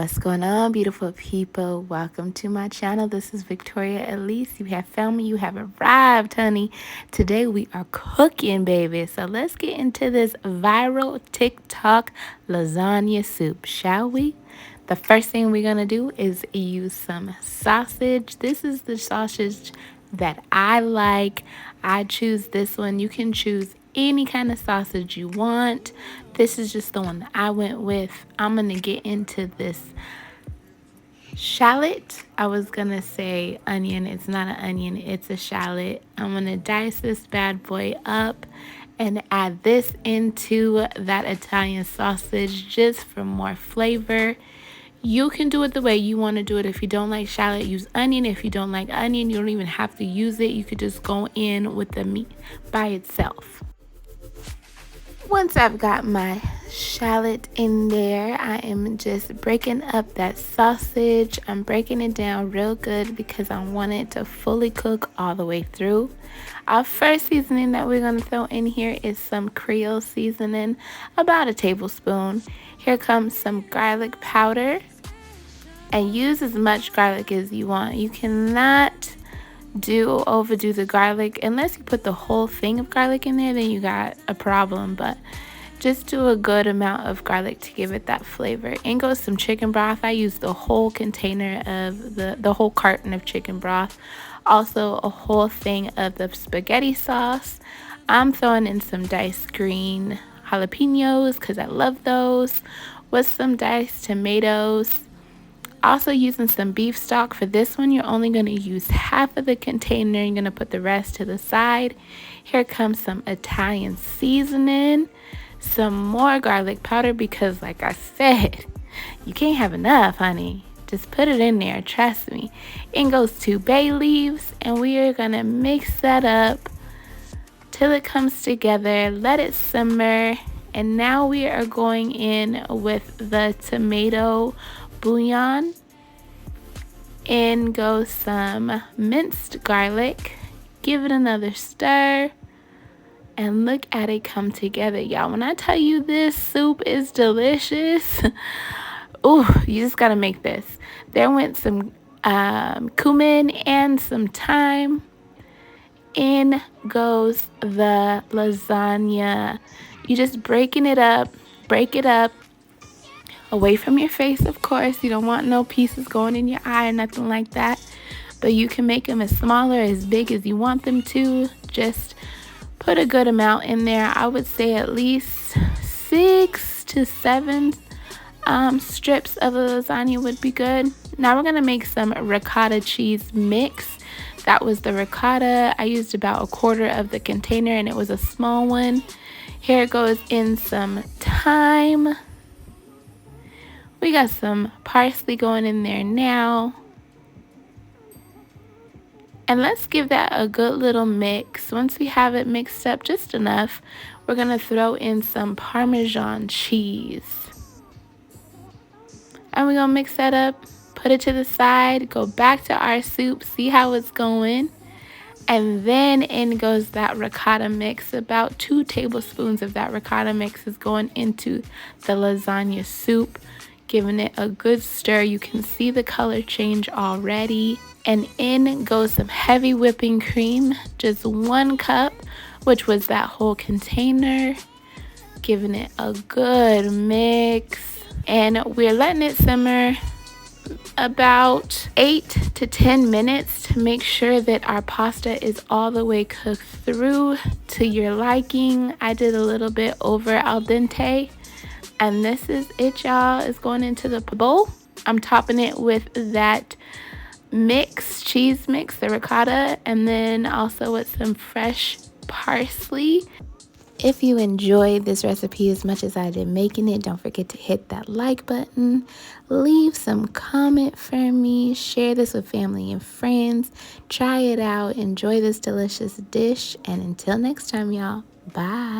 What's going on, beautiful people? Welcome to my channel. This is Victoria Elise. You have found me. You have arrived, honey. Today we are cooking, baby. So let's get into this viral TikTok lasagna soup, shall we? The first thing we're going to do is use some sausage. This is the sausage that I like. I choose this one. You can choose any kind of sausage you want. This is just the one that I went with. I'm going to get into this shallot. I was going to say onion. It's not an onion. It's a shallot. I'm going to dice this bad boy up and add this into that Italian sausage just for more flavor. You can do it the way you want to do it. If you don't like shallot, use onion. If you don't like onion, you don't even have to use it. You could just go in with the meat by itself. Once I've got my shallot in there, I am just breaking up that sausage. I'm breaking it down real good because I want it to fully cook all the way through. Our first seasoning that we're going to throw in here is some Creole Seasoning, about a tablespoon. Here comes some garlic powder. And use as much garlic as you want. You cannot overdo the garlic unless you put the whole thing of garlic in there, then you got a problem. But just do a good amount of garlic to give it that flavor. In goes some chicken broth. I used the whole container of the whole carton of chicken broth, also a whole thing of the spaghetti sauce. I'm throwing in some diced green jalapeños because I love those, with some diced tomatoes. Also using some beef stock. For this one, you're only going to use half of the container. You're going to put the rest to the side. Here comes some Italian seasoning, some more garlic powder because, like I said, you can't have enough, honey. Just put it in there, trust me. In goes 2 bay leaves, and we are going to mix that up till it comes together. Let it simmer, and now we are going in with the tomato bouillon. In goes some minced garlic. Give it another stir, and look at it come together, y'all. When I tell you this soup is delicious, ooh, you just gotta make this. There went some cumin and some thyme. In goes the lasagna. You just breaking it up, break it up. Away from your face, of course. You don't want no pieces going in your eye or nothing like that. But you can make them as small or as big as you want them to. Just put a good amount in there. I would say at least 6 to 7 strips of the lasagna would be good. Now we're going to make some ricotta cheese mix. That was the ricotta. I used about 1/4 of the container, and it was a small one. Here goes in some thyme. We got some parsley going in there now. And let's give that a good little mix. Once we have it mixed up just enough, we're going to throw in some Parmesan cheese. And we're going to mix that up, put it to the side, go back to our soup, see how it's going. And then in goes that ricotta mix. About 2 tablespoons of that ricotta mix is going into the lasagna soup, giving it a good stir. You can see the color change already. And in goes some heavy whipping cream, just 1 cup, which was that whole container, giving it a good mix. And we're letting it simmer about 8 to 10 minutes to make sure that our pasta is all the way cooked through to your liking. I did a little bit over al dente. And this is it, y'all. It's going into the bowl. I'm topping it with that cheese mix, the ricotta, and then also with some fresh parsley. If you enjoyed this recipe as much as I did making it, don't forget to hit that like button. Leave some comment for me. Share this with family and friends. Try it out. Enjoy this delicious dish. And until next time, y'all. Bye.